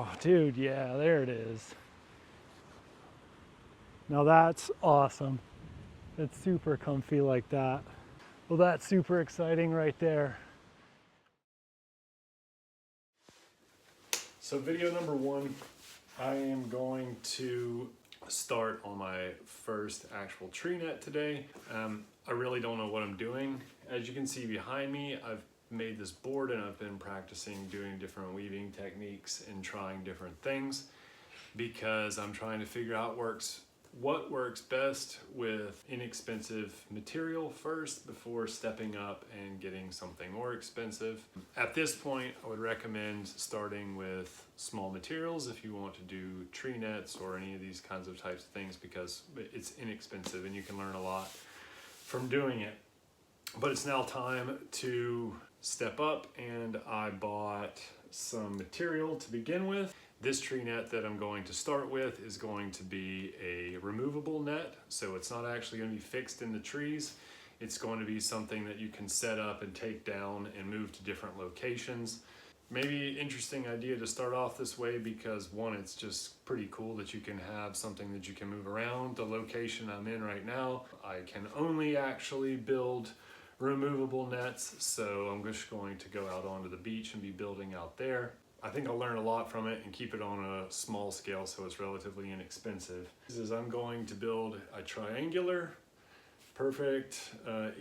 Oh, dude, yeah, there it is. Now that's awesome. It's super comfy like that. Well, that's super exciting right there. So video number one, I am going to start on my first actual tree net today. I really don't know what I'm doing. As you can see behind me, I've made this board and I've been practicing doing different weaving techniques and trying different things because I'm trying to figure out what works best with inexpensive material first before stepping up and getting something more expensive. At this point, I would recommend starting with small materials if you want to do tree nets or any of these kinds of types of things, because it's inexpensive and you can learn a lot from doing it. But it's now time to step up, and I bought some material to begin with. This tree net that I'm going to start with is going to be a removable net, so it's not actually going to be fixed in the trees. It's going to be something that you can set up and take down and move to different locations. Maybe interesting idea to start off this way because one, it's just pretty cool that you can have something that you can move around. The location I'm in right now, I can only actually build removable nets, so I'm just going to go out onto the beach and be building out there. I think I'll learn a lot from it and keep it on a small scale so it's relatively inexpensive. I'm going to build a triangular, perfect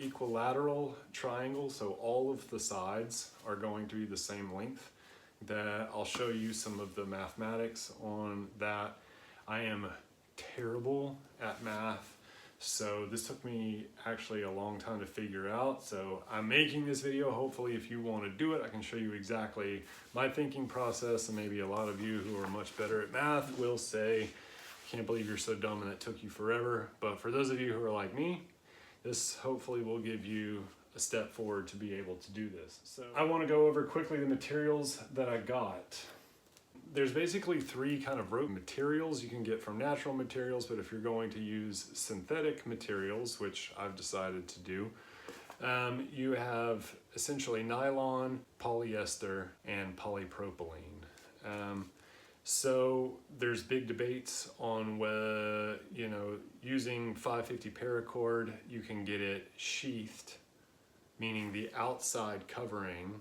equilateral triangle, so all of the sides are going to be the same length. That I'll show you some of the mathematics on that. I am terrible at math, so this took me actually a long time to figure out. So I'm making this video. Hopefully if you want to do it, I can show you exactly my thinking process, and maybe a lot of you who are much better at math will say, can't believe you're so dumb and it took you forever. But for those of you who are like me, this hopefully will give you a step forward to be able to do this. So I want to go over quickly the materials that I got. There's basically three kind of rope materials you can get from natural materials, but if you're going to use synthetic materials, which I've decided to do, you have essentially nylon, polyester, and polypropylene. So there's big debates on whether, using 550 paracord, you can get it sheathed, meaning the outside covering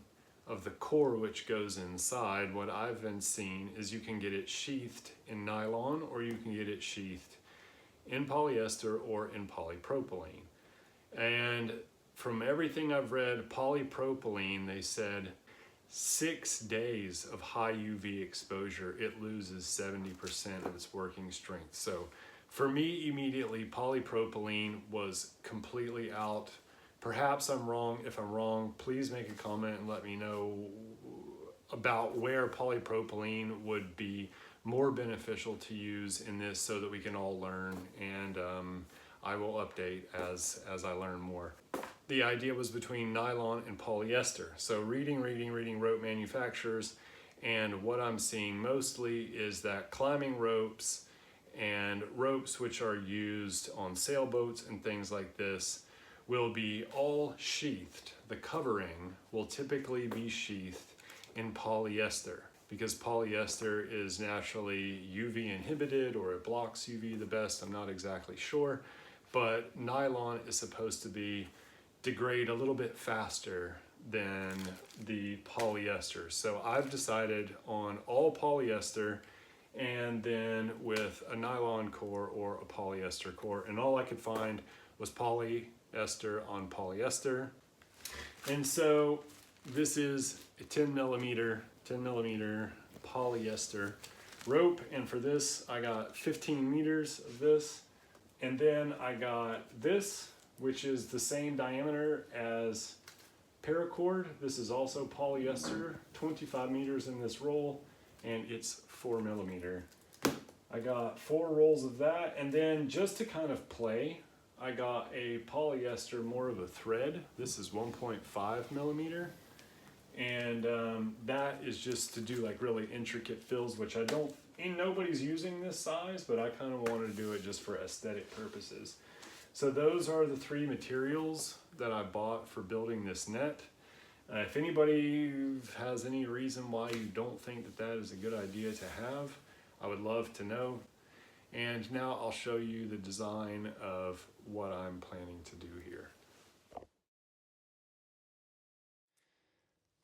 of the core which goes inside. What I've been seeing is you can get it sheathed in nylon, or you can get it sheathed in polyester or in polypropylene. And from everything I've read, polypropylene, they said 6 days of high UV exposure, it loses 70% of its working strength. So for me, immediately, polypropylene was completely out. Perhaps I'm wrong. If I'm wrong, please make a comment and let me know about where polypropylene would be more beneficial to use in this so that we can all learn, and I will update as I learn more. The idea was between nylon and polyester. So reading rope manufacturers, and what I'm seeing mostly is that climbing ropes and ropes which are used on sailboats and things like this will be all sheathed. The covering will typically be sheathed in polyester because polyester is naturally UV inhibited, or it blocks UV the best, I'm not exactly sure. But nylon is supposed to degrade a little bit faster than the polyester. So I've decided on all polyester, and then with a nylon core or a polyester core, and all I could find was polyester on polyester. And so this is a 10 millimeter polyester rope, and for this I got 15 meters of this, and then I got this, which is the same diameter as paracord. This is also polyester, 25 meters in this roll, and it's 4 millimeter. I got 4 rolls of that, and then just to kind of play, I got a polyester, more of a thread. This is 1.5 millimeter, and that is just to do like really intricate fills, which nobody's using this size, but I kind of want to do it just for aesthetic purposes. So those are the 3 materials that I bought for building this net. If anybody has any reason why you don't think that that is a good idea to have, I would love to know. And now I'll show you the design of what I'm planning to do here.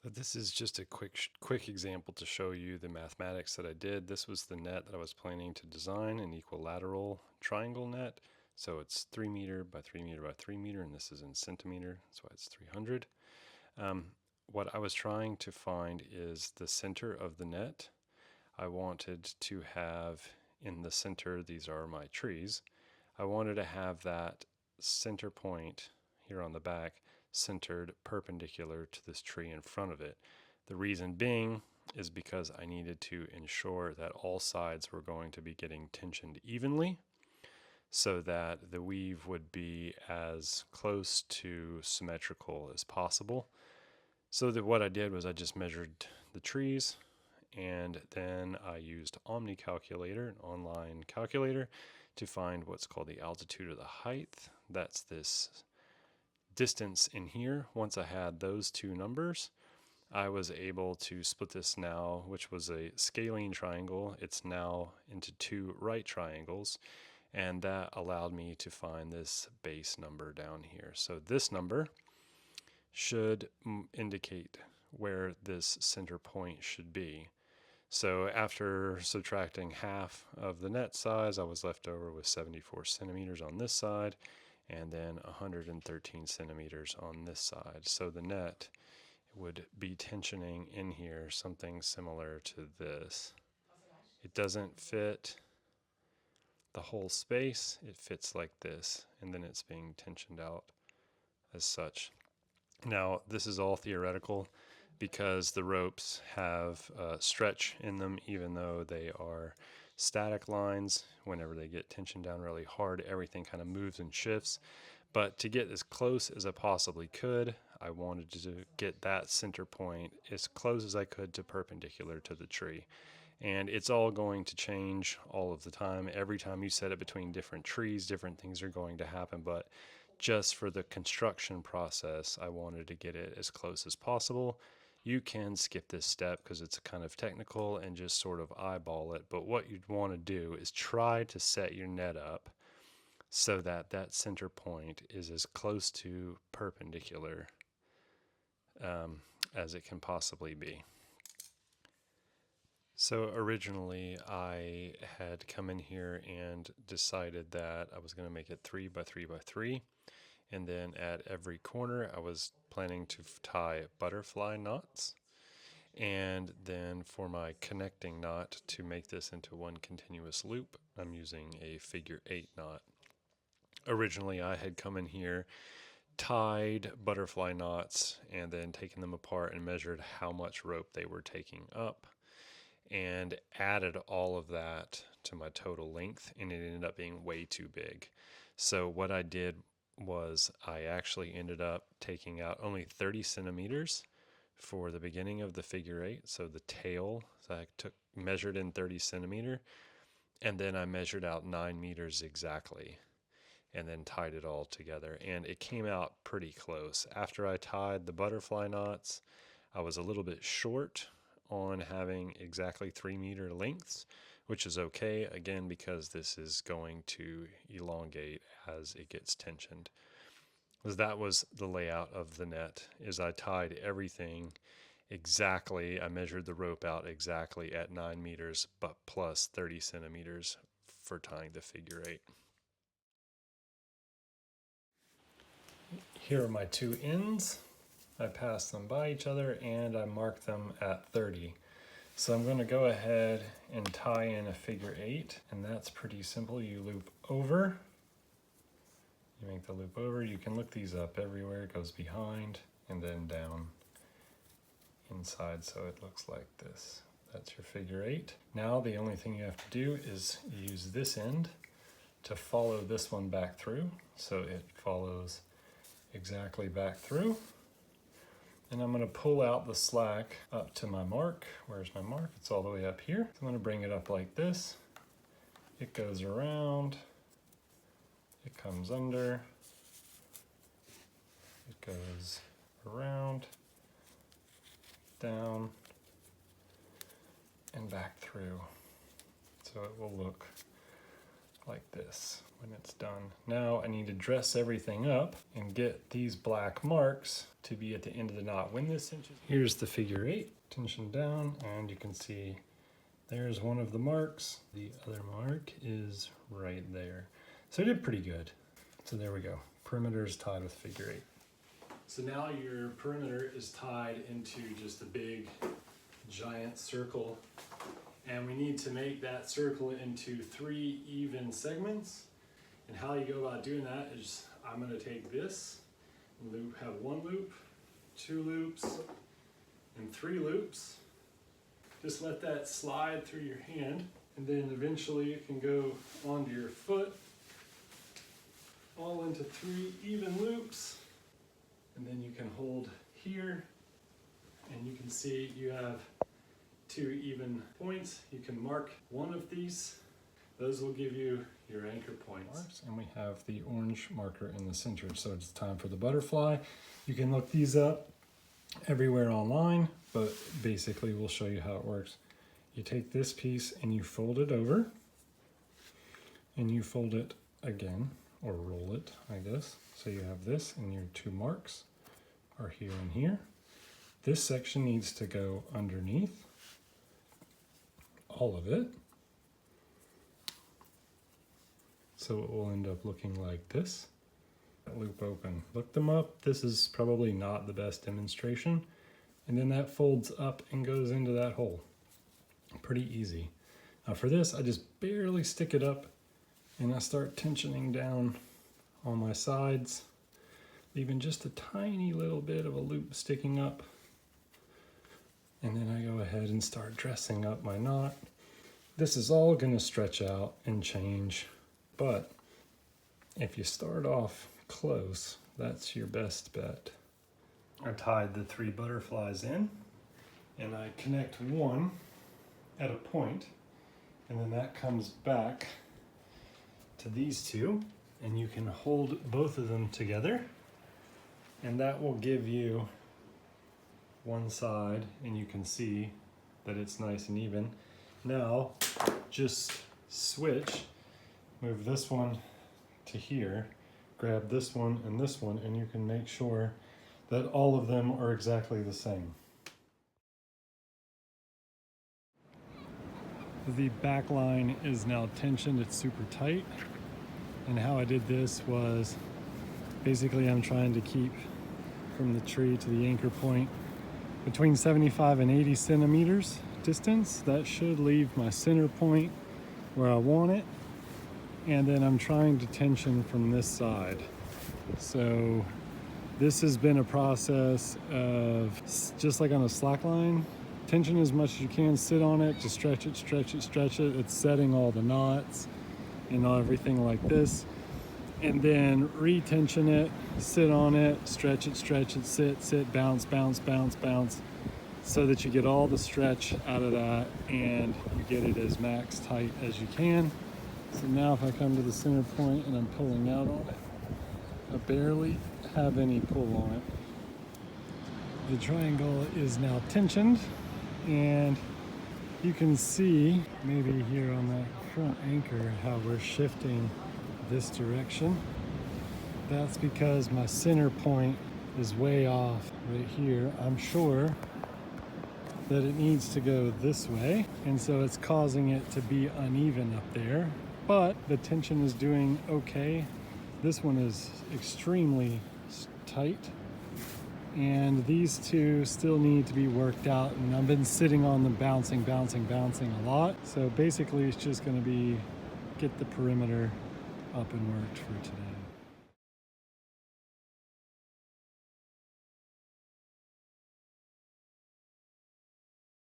But this is just a quick example to show you the mathematics that I did. This was the net that I was planning to design, an equilateral triangle net. So it's 3 meter by 3 meter by 3 meter, and this is in centimeter, that's why it's 300. What I was trying to find is the center of the net. I wanted to have in the center, these are my trees, I wanted to have that center point here on the back centered perpendicular to this tree in front of it. The reason being is because I needed to ensure that all sides were going to be getting tensioned evenly so that the weave would be as close to symmetrical as possible. So that what I did was I just measured the trees, and then I used Omni Calculator, an online calculator, to find what's called the altitude or the height. That's this distance in here. Once I had those two numbers, I was able to split this now, which was a scalene triangle. It's now into two right triangles, and that allowed me to find this base number down here. So this number should indicate where this center point should be. So after subtracting half of the net size, I was left over with 74 centimeters on this side and then 113 centimeters on this side. So the net would be tensioning in here something similar to this. It doesn't fit the whole space, it fits like this, and then it's being tensioned out as such. Now, this is all theoretical because the ropes have stretch in them, even though they are static lines. Whenever they get tensioned down really hard, everything kind of moves and shifts. But to get as close as I possibly could, I wanted to get that center point as close as I could to perpendicular to the tree. And it's all going to change all of the time. Every time you set it between different trees, different things are going to happen. But just for the construction process, I wanted to get it as close as possible. You can skip this step because it's kind of technical and just sort of eyeball it. But what you'd want to do is try to set your net up so that that center point is as close to perpendicular as it can possibly be. So originally I had come in here and decided that I was going to make it 3 by 3 by 3. And then at every corner, I was planning to tie butterfly knots. And then for my connecting knot to make this into one continuous loop, I'm using a figure 8 knot. Originally, I had come in here, tied butterfly knots, and then taken them apart and measured how much rope they were taking up, and added all of that to my total length, and it ended up being way too big. So what I did was I actually ended up taking out only 30 centimeters for the beginning of the figure 8. So the tail, so I measured in 30 centimeter, and then I measured out 9 meters exactly, and then tied it all together. And it came out pretty close. After I tied the butterfly knots, I was a little bit short on having exactly 3 meter lengths, which is okay, again, because this is going to elongate as it gets tensioned. Because that was the layout of the net, is I tied everything exactly, I measured the rope out exactly at 9 meters, but plus 30 centimeters for tying the figure 8. Here are my two ends. I pass them by each other and I mark them at 30. So I'm going to go ahead and tie in a figure 8, and that's pretty simple. You loop over, you make the loop over. You can look these up everywhere. It goes behind and then down inside, so it looks like this. That's your figure 8. Now the only thing you have to do is use this end to follow this one back through, so it follows exactly back through. And I'm going to pull out the slack up to my mark. Where's my mark? It's all the way up here. So I'm going to bring it up like this. It goes around. It comes under. It goes around. down and back through. So it will look like this when it's done. Now I need to dress everything up and get these black marks to be at the end of the knot. When this cinches, here's the figure 8, tension down, and you can see there's one of the marks. The other mark is right there. So I did pretty good. So there we go. Perimeter is tied with figure 8. So now your perimeter is tied into just a big giant circle, and we need to make that circle into 3 even segments. And how you go about doing that is I'm going to take this loop, have 1 loop, 2 loops, and 3 loops. Just let that slide through your hand, and then eventually it can go onto your foot, all into 3 even loops. And then you can hold here, and you can see you have 2 even points. You can mark one of these. Those will give you your anchor points. And we have the orange marker in the center, so it's time for the butterfly. You can look these up everywhere online, but basically we'll show you how it works. You take this piece and you fold it over, and you fold it again, or roll it, I guess. So you have this, and your 2 marks are here and here. This section needs to go underneath, all of it. So it will end up looking like this. Loop open. Look them up. This is probably not the best demonstration. And then that folds up and goes into that hole. Pretty easy. Now for this, I just barely stick it up, and I start tensioning down on my sides, leaving just a tiny little bit of a loop sticking up. And then I go ahead and start dressing up my knot. This is all going to stretch out and change, but if you start off close, that's your best bet. I tied the 3 butterflies in, and I connect one at a point, and then that comes back to these 2, and you can hold both of them together, and that will give you one side, and you can see that it's nice and even. Now just switch, move this one to here, grab this one, and you can make sure that all of them are exactly the same. The back line is now tensioned, it's super tight. And how I did this was, basically I'm trying to keep from the tree to the anchor point between 75 and 80 centimeters distance. That should leave my center point where I want it. And then I'm trying to tension from this side. So this has been a process of, just like on a slack line, tension as much as you can, sit on it, just stretch it, stretch it, stretch it. It's setting all the knots and everything like this. And then retension it, sit on it, stretch it, sit, bounce, bounce, bounce, bounce, so that you get all the stretch out of that and you get it as max tight as you can. So now if I come to the center point and I'm pulling out on it, I barely have any pull on it. The triangle is now tensioned, and you can see maybe here on that front anchor how we're shifting this direction. That's because my center point is way off right here. I'm sure that it needs to go this way, and so it's causing it to be uneven up there, but the tension is doing okay. This one is extremely tight, and these 2 still need to be worked out, and I've been sitting on them bouncing a lot. So basically it's just going to be get the perimeter up and worked for today.